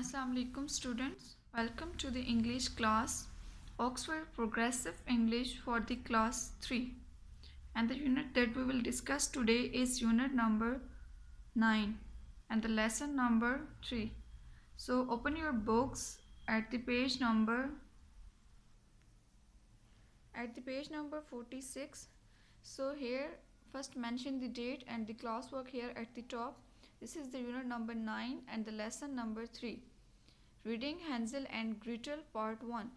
Assalamualaikum students, welcome to the English class, Oxford Progressive English for the class 3, and the unit that we will discuss today is unit number 9 and the lesson number 3. So open your books at the page number 46. So here first mention the date and the classwork here at the top. This is the unit number 9 and the lesson number 3. Reading Hansel and Gretel part 1.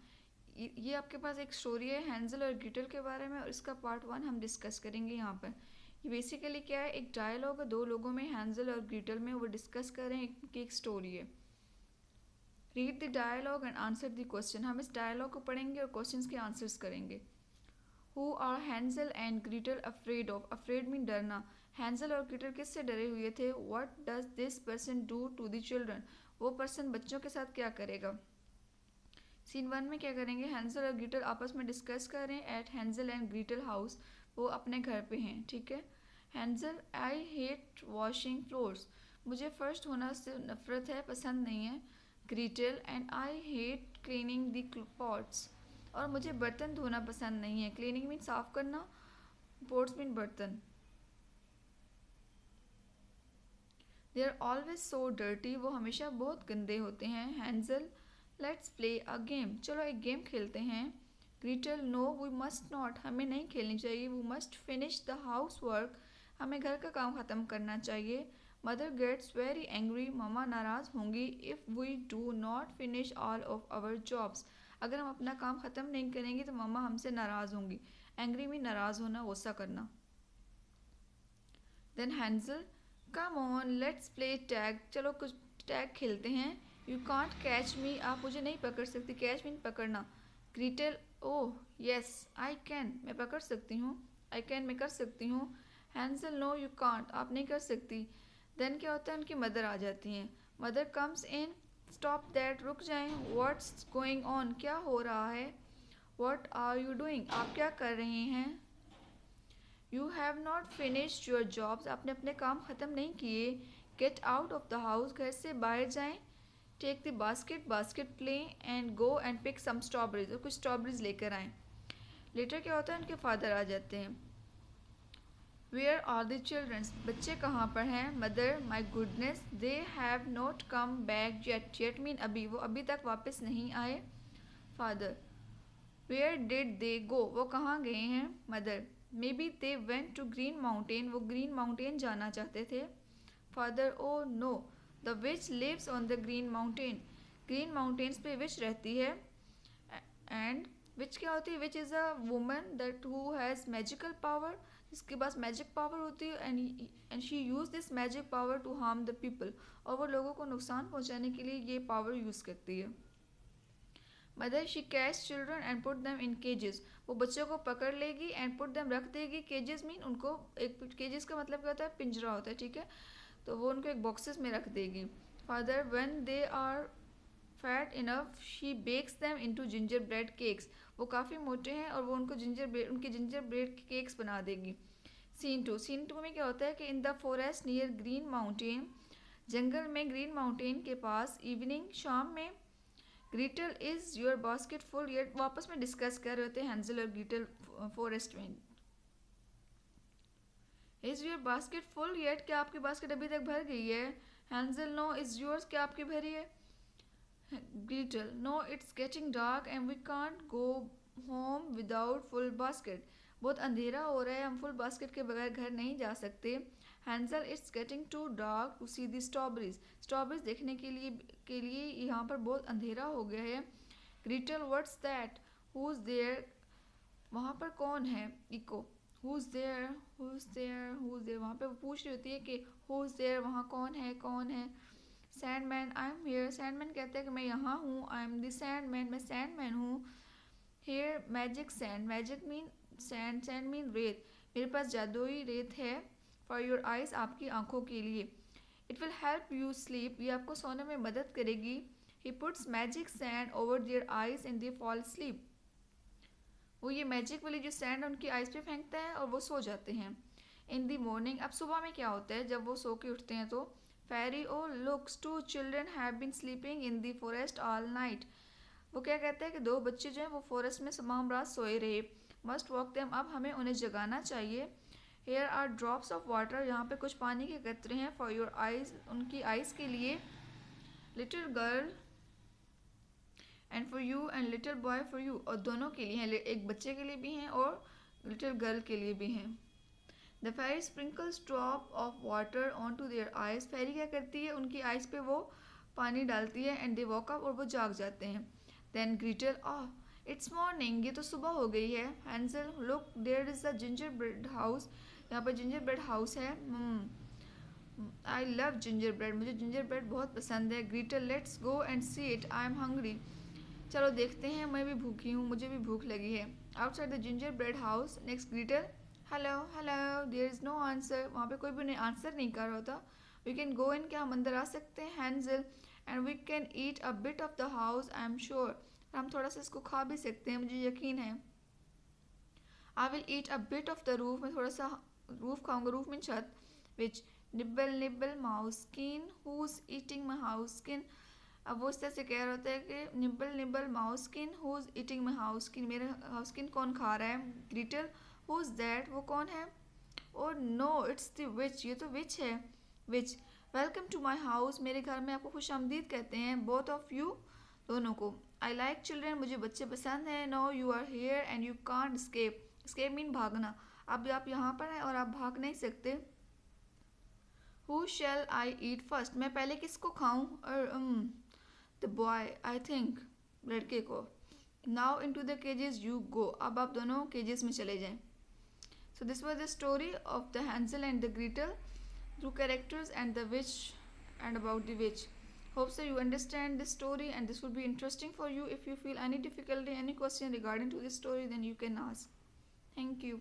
ये आपके पास एक story है हैंजल और ग्रीटल के बारे में और इसका पार्ट 1 हम डिस्कस करेंगे यहाँ पर. ये बेसिकली क्या है, एक डायलॉग है दो लोगों में, हैंजल और ग्रीटल में, वो डिस्कस कर रहे हैं कि एक स्टोरी है. Read the dialogue and answer the question. हम इस डायलॉग को पढ़ेंगे और क्वेश्चंस के आंसर्स करेंगे. Who are Hansel and Gretel afraid of. Afraid mean डरना. हैंजल और ग्रीटल किससे डरे हुए थे? What does this person do to the children. वो पर्सन बच्चों के साथ क्या करेगा. सीन 1 में क्या करेंगे, हैंजल और ग्रीटल आपस में डिस्कस कर रहे हैं at Hansel and Gretel house. वो अपने घर पे हैं, ठीक है. Hansel, I hate washing floors. मुझे फर्स्ट होना से नफरत है, पसंद नहीं है. Gretel, and I hate cleaning the pots. और मुझे बर्तन धोना पसंद नहीं है. क्लीनिंग मीन साफ करना, पॉट्स मीन बर्तन. They are always so dirty. वो हमेशा बहुत गंदे होते हैं. Hansel, let's play a game. चलो एक गेम खेलते हैं. Gretel, no we must not. हमें नहीं खेलनी चाहिए. We must finish the house work. हमें घर का काम ख़त्म करना चाहिए. Mother gets very angry. Mama नाराज़ होंगी. If we do not finish all of our jobs. अगर हम अपना काम ख़त्म नहीं करेंगे तो ममा हमसे नाराज़ होंगी. एंग्री में नाराज़ होना, गुस्सा करना. Then Hansel, come on let's play tag. चलो कुछ टैग खेलते हैं. You can't catch me. आप मुझे नहीं पकड़ सकती. कैच मीन पकड़ना. Gretel, oh yes I can. मैं पकड़ सकती हूँ. आई कैन, मैं कर सकती हूँ. हैंजल, नो यू कांट. आप नहीं कर सकती. देन क्या होता है, उनकी मदर आ जाती हैं. Mother comes in. Stop that, रुक जाएं. व्हाट्स गोइंग ऑन, क्या हो रहा है. व्हाट आर यू डूइंग, आप क्या कर रहे हैं. You have not finished your jobs. आपने अपने काम ख़त्म नहीं किए. Get out of the house, घर से बाहर जाएं. Take the basket, basket play and go and pick some strawberries. और कुछ स्ट्रॉबेरीज लेकर आएँ. लेटर क्या होता है, उनके फादर आ जाते हैं. Where are the childrens. बच्चे कहाँ पर हैं. Mother, my goodness they have not come back yet. Yet mean अभी, वो अभी तक वापस नहीं आए. Father, where did they go. वो कहाँ गए हैं. Mother, maybe they went to green mountain. वो ग्रीन माउंटेन जाना चाहते थे. Father, oh no the witch lives on the green mountain. Green mountains पे विच रहती है. एंड विच क्या होती है. Witch is a woman that who has magical power. जिसके पास मैजिक पावर होती है. And she use this magic power to harm the people. और वो लोगों को नुकसान पहुँचाने के लिए ये पावर यूज़ करती है. Mother, she catch children and put them in cages. वो बच्चों को पकड़ लेगी एंड पुट देम, रख देगी. केजेस मीन उनको, एक केजेस का मतलब क्या होता है, पिंजरा होता है, ठीक है. तो वो उनको एक बॉक्सेस में रख देगी. Father, when they are fat enough she bakes them into gingerbread cakes. वो काफ़ी मोटे हैं और वो उनको उनके जिंजर ब्रेड केक्स बना देगी. सीन 2. सीन 2 में क्या होता है कि in the forest near green mountain. जंगल में ग्रीन माउंटेन के पास. इवनिंग, शाम में. Gretel, is your basket full yet. वापस में डिस्कस कर रहे होते हैं हैंजल और ग्रीटल फॉरेस्ट में. Is your basket full yet. क्या आपकी बास्केट अभी तक भर गई है. हैंजल, नो. इज़ योर्स, क्या आपकी भरी है. Gretel, no it's getting dark and we can't go home without full basket. बहुत अंधेरा हो रहा है, हम फुल बास्केट के बगैर घर नहीं जा सकते. Hansel, it's getting too dark to see the strawberries. Strawberries देखने के लिए यहाँ पर बहुत अंधेरा हो गया है. Gretel, what's that. Who is there. वहाँ पर कौन है. Echo, who is there, who is there, who is there. वहाँ पे वो पूछ रही होती है कि हु इज़ देयर, वहाँ कौन है, कौन है. Sandman, I am here. Sandman कहता है कि मैं यहाँ हूँ. आई एम द सैंडमैन, मैं सैंडमैन हूँ. Here magic sand. Magic mean sand, sand mean रेत. मेरे पास जादुई रेत है. फॉर योर आइज़, आपकी आंखों के लिए. It will help you sleep. ये आपको सोने में मदद करेगी. He puts magic sand over there eyes and they fall sleep. वो ये मैजिक वाली जो सैंड उनकी आइज़ पे फेंकता है और वो सो जाते हैं. इन दी मॉर्निंग. अब सुबह में क्या होता है, जब वो सो के उठते हैं तो Fairy, oh looks, two children have been sleeping in the forest all night. वो क्या कहते हैं कि दो बच्चे जो हैं वो फॉरेस्ट में तमाम रात सोए रहे. मस्ट वॉक देम, अब हमें उन्हें जगाना चाहिए. Here are drops of water, यहाँ पे कुछ पानी के कतरे हैं. फॉर योर आइज, उनकी आइज के लिए. Little girl and for you and little boy for you, और दोनों के लिए हैं, एक बच्चे के लिए भी हैं और लिटिल गर्ल के लिए भी हैं. The fairy sprinkles drop of water on to their eyes, fairy क्या करती है उनकी आइज पे वो पानी डालती है. एंड दे वॉक अप, और वो जाग जाते हैं. देन ग्रीटल, इट्स मॉर्निंग, ये तो सुबह हो गई है. Hansel, look there is the gingerbread house, यहाँ पर जिंजर ब्रेड हाउस है. आई लव जिंजर ब्रेड, मुझे जिंजर ब्रेड बहुत पसंद है. Gretel, let's go and see it, I am hungry, चलो देखते हैं, मैं भी भूखी हूँ, मुझे भी भूख लगी है. Outside the gingerbread house. Next Gretel, hello hello, there is no answer, वहाँ पे कोई भी नहीं आंसर नहीं कर रहा था. वी कैन गो इन, क्या हम अंदर आ सकते हैं. Hansel, and we can eat a bit of the house, I am sure, हम थोड़ा सा इसको खा भी सकते हैं, मुझे यकीन है. I will eat a bit of the roof, मैं थोड़ा सा रूफ खाऊंगा, रूफ में छत. Witch, nibble nibble mouse skin, who is eating my house skin. अब वो इस तरह से कह रहा होता है कि nibble nibble mouse skin, who is eating my house skin, मेरे हाउस स्किन कौन खा रहा है. ग्रीटल, हु इज दैट, वो कौन है. Oh no, it's the witch, ये तो विच है. Witch, welcome to my house, मेरे घर में आपको खुश आमदीद कहते हैं. बोथ ऑफ यू, दोनों को. आई लाइक चिल्ड्रेन, मुझे बच्चे पसंद हैं. No you are here and you can't escape, escape mean भागना, अब आप यहाँ पर हैं और आप भाग नहीं सकते. Who shell I eat first, मैं पहले किसको खाऊं. द बॉय, आई थिंक, लड़के को. Now in to the cages you go, अब आप दोनों केजेस में चले जाएं. So this was the story of the Hansel and the Gretel through characters and the witch and about the witch. Hope so you understand this story and this would be interesting for you. If you feel any difficulty, any question regarding to this story, then you can ask. Thank you.